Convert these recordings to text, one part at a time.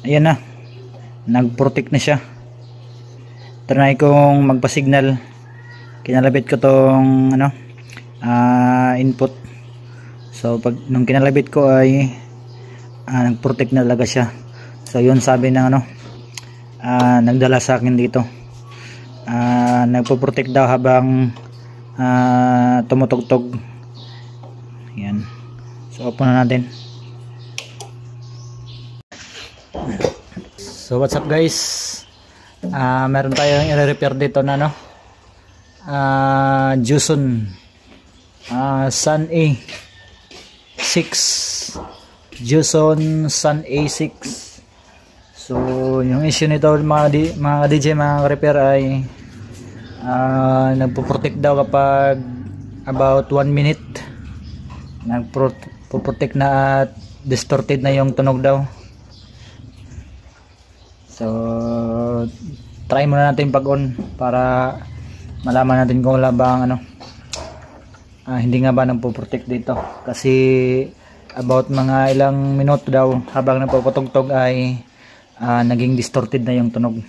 ayan na, nag-protect na siya. Try kong magpa-signal, kinalabit ko tong input. So pag nung kinalabit ko ay nag-protect na talaga siya. So yun sabi ng nagdala sa akin dito, nagpo-protect daw habang tumutugtog. Yan, so open na natin. So what's up guys, meron tayong i-repair dito na Juson Sun A6, Juson Sun A6. So yung issue nito mga DJ, mga repair ay nagpo-protect daw kapag about 1 minute, nagpo-protect na at distorted na yung tunog daw. So try muna natin pag-on para malaman natin kung wala bang hindi nga ba nagpo-protect dito, kasi about mga ilang minuto daw habang nagpuputugtog ay naging distorted na yung tunog.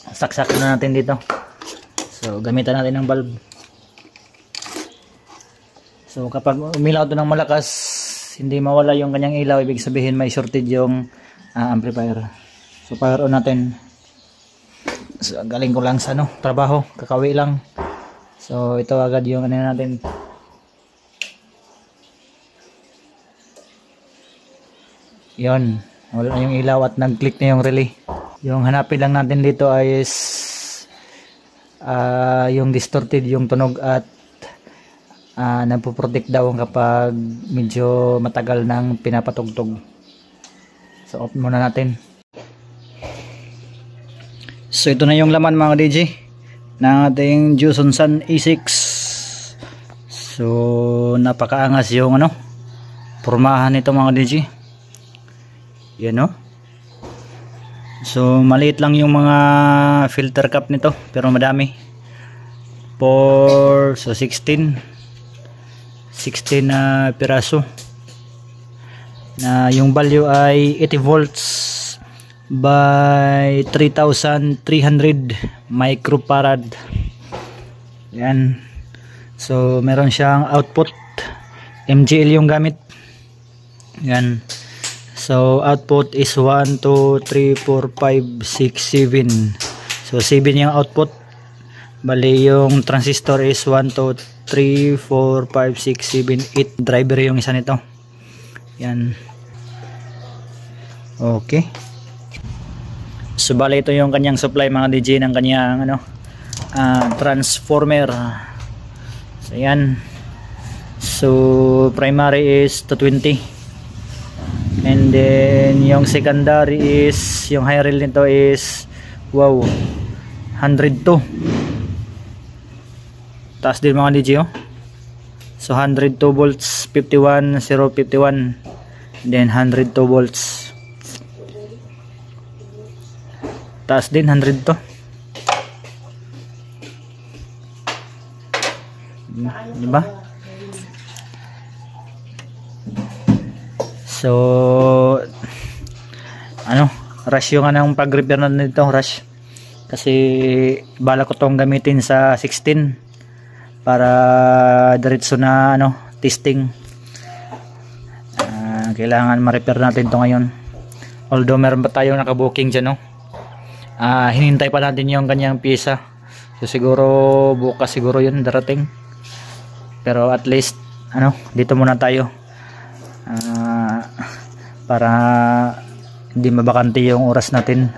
Saksakin na natin dito. So gamitan natin ng bulb. So kapag umilaw ito ng malakas, hindi mawala yung kanyang ilaw, ibig sabihin may shorted yung amplifier. So power on natin. So galing ko lang sa trabaho, kakawi lang. So ito agad yung natin. Yon, wala na yung ilaw at nag-click na yung relay. Yung hanapin lang natin dito ay yung distorted yung tunog at nagpo-protect daw kapag medyo matagal nang pinapatugtog. So off muna natin. So ito na yung laman mga DJ ng ating Juson Sun A6. So napakaangas yung pormahan nito mga DJ. Yan So maliit lang yung mga filter cap nito pero madami. So 16 na piraso. Na yung value ay 80 volts by 3,300 microfarad. Yan. So meron siyang output, MGL yung gamit. Yan. So output is 1, 2, 3, 4, 5, 6, 7. So 7 yung output. Bali yung transistor is 1, 2, 3, 4, 5, 6, 7, 8. Driver yung isa nito. Yan. Okay. So bali ito yung kanyang supply mga DJ ng kanyang transformer. So yan. So primary is 220. And then yung secondary is, yung high rail nito is 102. Taas din mga DJ So 102 volts, 51,051. Then 102 volts. Taas din 100 to. Diba? So rush yung pag-repair na nito, rush. Kasi bala ko tong gamitin sa 16 para diretso na testing. Kailangan ma-repair natin to ngayon. Although meron pa tayong naka-booking dyan hinintay pa natin yung kanyang pyesa. So siguro bukas siguro yun darating. Pero at least dito muna tayo para hindi mabakante yung oras natin.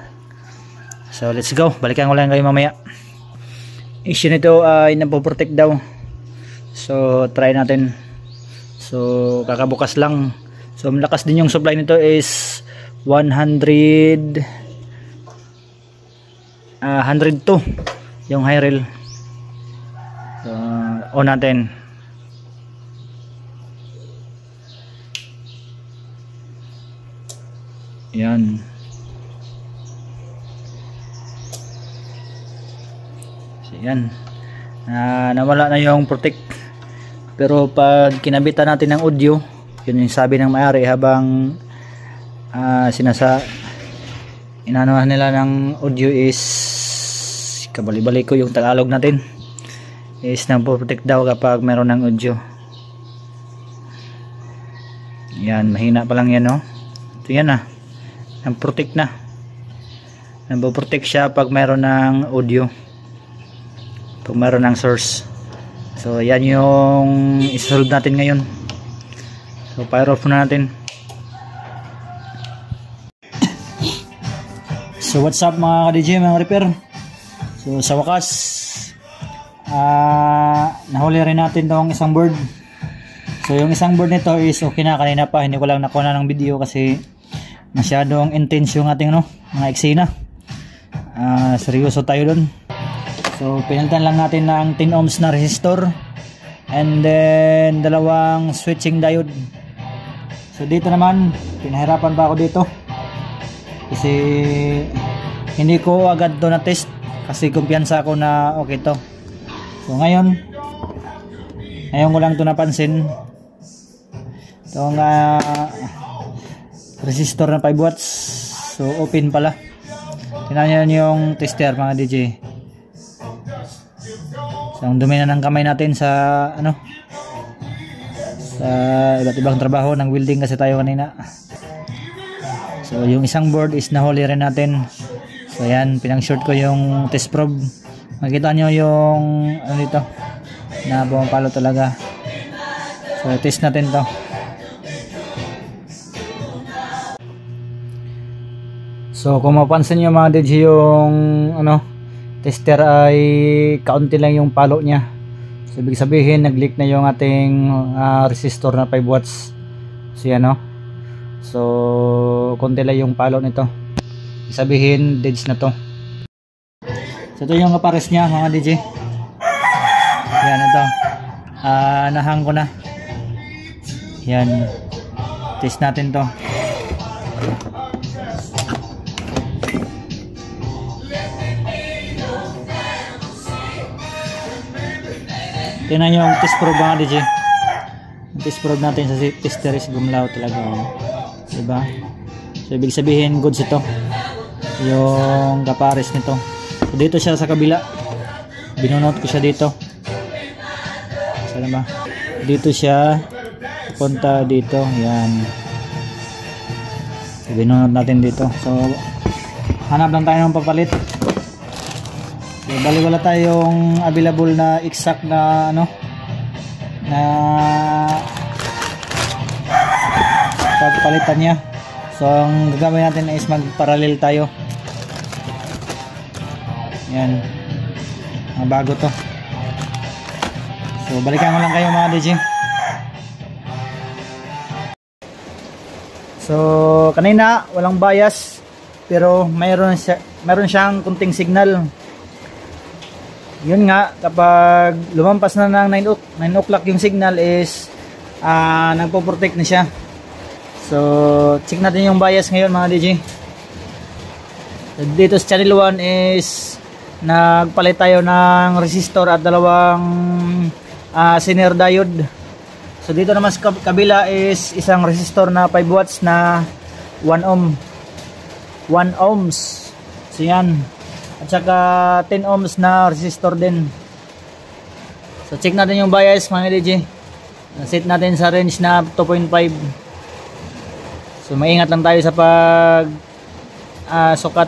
So let's go, balikan ko lang kayo mamaya. Issue nito ay napoprotect daw. So try natin. So kakabukas lang. So malakas din yung supply nito is 102 yung high rail. So on natin. Yan. So yan. Nawala na yung protect. Pero pag kinabitan natin ng audio, yun yung sabi ng may-ari habang inanuhan nila ng audio is, kabali-bali ko yung Tagalog natin, is nagpo-protect daw kapag meron ng audio. Yan, mahina pa lang yan, no? Ito yan na, nag-protect na, nagpo-protect siya pag meron ng audio, pag meron ng source. So yan yung isolve natin ngayon. So fire off na natin. So what's up mga ka-DJ, mga repair. So sa wakas nahuli rin natin tong isang board. So yung isang board nito is okay na, kanina pa hindi ko lang nakuha ng video kasi masyadong intense yung ating mga eksena. Seryoso tayo dun. So pinalitan lang natin ng 10 ohms na resistor and then 2 switching diode. So dito naman pinahirapan pa ako dito kasi hindi ko agad to na test kasi kumpiyansa ako na okay to. So ngayon ko lang to napansin itong resistor na 5 watts. So open pala. Tingnan nyo yung tester mga DJ. So ang dumi na ng kamay natin sa sa iba't ibang trabaho ng welding kasi tayo kanina. So yung isang board is nahuli rin natin. So ayan, pinang-short ko yung test probe. Makita nyo yung dito na bumapalo talaga. So test natin to. So kung mapansin nyo mga DJ, yung tester ay kaunti lang yung palo niya. So ibig sabihin nag-leak na yung ating resistor na 5 watts. So yan so konti lang yung palo nito. Ibig sabihin deads na to. So ito yung kapares niya mga DJ. Yan ito. Nahang ko na. Yan. Test natin to. Tingnan nyo yung test probe mga DJ. Yung test probe natin sa tester is gumalaw talaga. Diba? So ibig sabihin goods ito. Yung kapares nito. So dito siya sa kabila. Binunot ko siya dito. Saan ba? Dito siya. Punta dito. Yan. So binunot natin dito. So hanap lang tayo ng papalit. So, bali wala tayong available na exact na na pagpalitan niya. So ang gagawin natin is mag-parallel tayo. Yan. Bago to. So balikan ko lang kayo mga DJ. So kanina walang bias pero mayroon siyang kunting signal. Yun nga, kapag lumampas na ng 9 o'clock yung signal is nagpo-protect na siya. So check natin yung bias ngayon mga DJ. Dito sa channel 1 is nagpalit tayo ng resistor at 2 Zener diode. So dito naman sa kabila is isang resistor na 5 watts na 1 ohms. So yan. At saka 10 ohms na resistor din. So check natin yung bias mga DJ. Set natin sa range na 2.5. So maingat lang tayo sa pag sukat.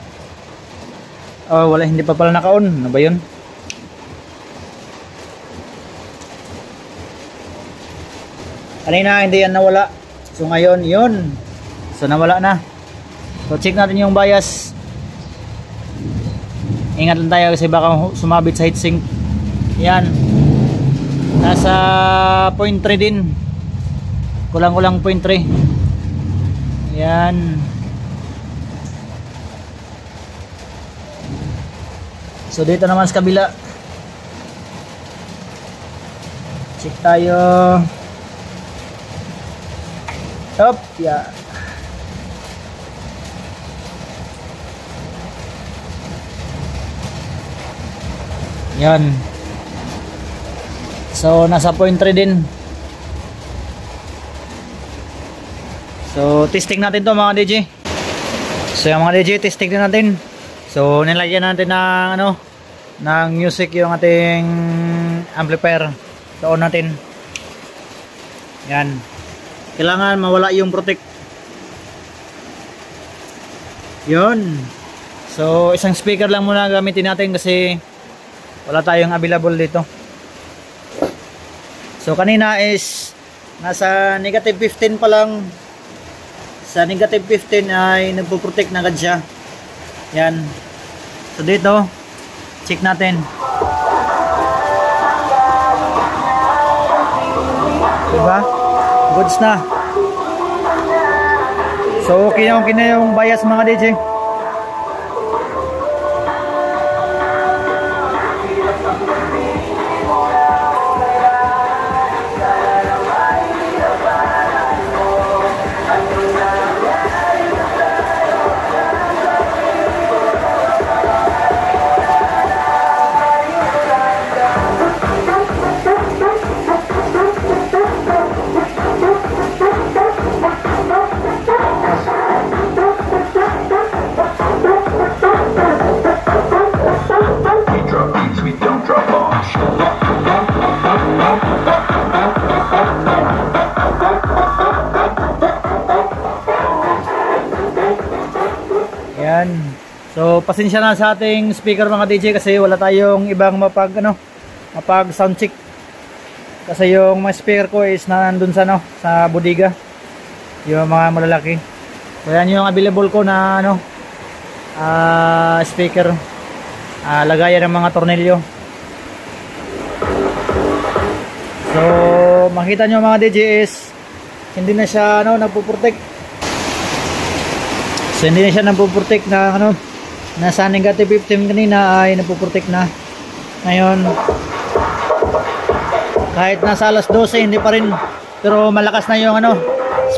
Oh, wala, hindi pa pala naka-on. Ano ba yun? Kanina hindi yan nawala. So ngayon yun. So nawala na. So check natin yung bias. Ingat lang tayo kasi baka sumabit sa heatsink. Yan. Nasa 0.3 din. Kulang-kulang 0.3. Yan. So dito naman sa kabila. Check tayo. Up, yeah. Yan. So nasa 0.3 din. So testing natin to mga DJ. So yung mga DJ, testing din natin. So nilagyan natin ng ano, ng music yung ating amplifier. So on natin. Yan. Kailangan mawala yung protect. Yun. So isang speaker lang muna gamitin natin kasi wala tayong available dito. So kanina is nasa negative 15 pa lang. Sa negative 15 ay nagpo-protect na agad siya. Yan. So dito, check natin. Diba? Goods na. So okay na yung bias mga DJ. Yan. So pasensya na sa ating speaker mga DJ kasi wala tayong ibang mapag sound check. Kasi yung mga speaker ko is nandun sa sa bodega. Yung mga malalaki. So yan yung available ko na speaker. Lagayan ng mga tornilyo. So makita nyo mga DJ is hindi na siya nagpo-protect. So hindi na siya nagpo-protect na nasa negative 15 kanina ay nagpo-protect na. Ngayon kahit nasa alas 12 hindi pa rin, pero malakas na yung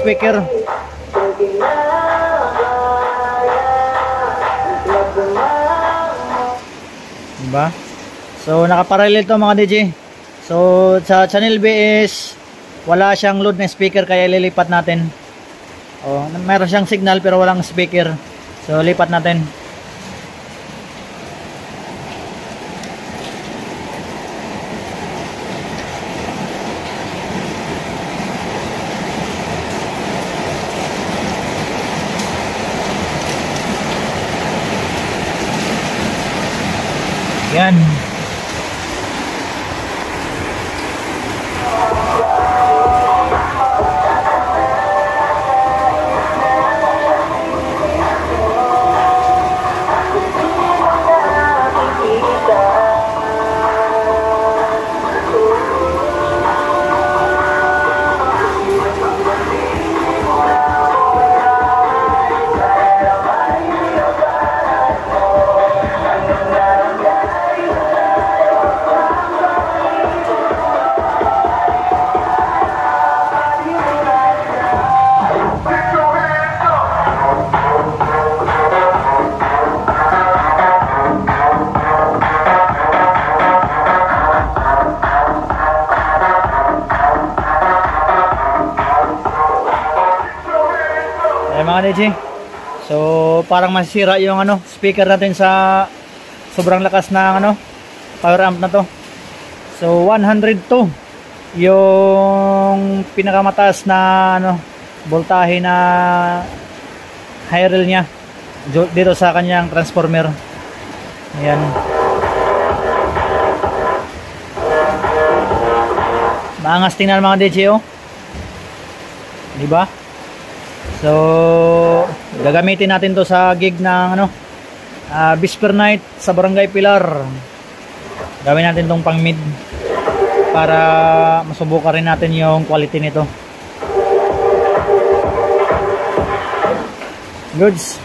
speaker. Diba? So nakaparallel to mga DJ. So sa channel B is wala siyang load na speaker kaya lilipat natin. Meron siyang signal pero walang speaker. So lipat natin. Yan. Mga DJ, so parang masisira yung speaker natin sa sobrang lakas ng power amp na to. So 102 yung pinakamataas na voltahe na high rail niya dito sa kanyang transformer. Ayan. Maangas tingnan mga DJ, diba? So gagamitin natin to sa gig ng Vesper Night sa Barangay Pilar. Gawin natin tong pang mid para masubukan rin natin yung quality nito. Goods.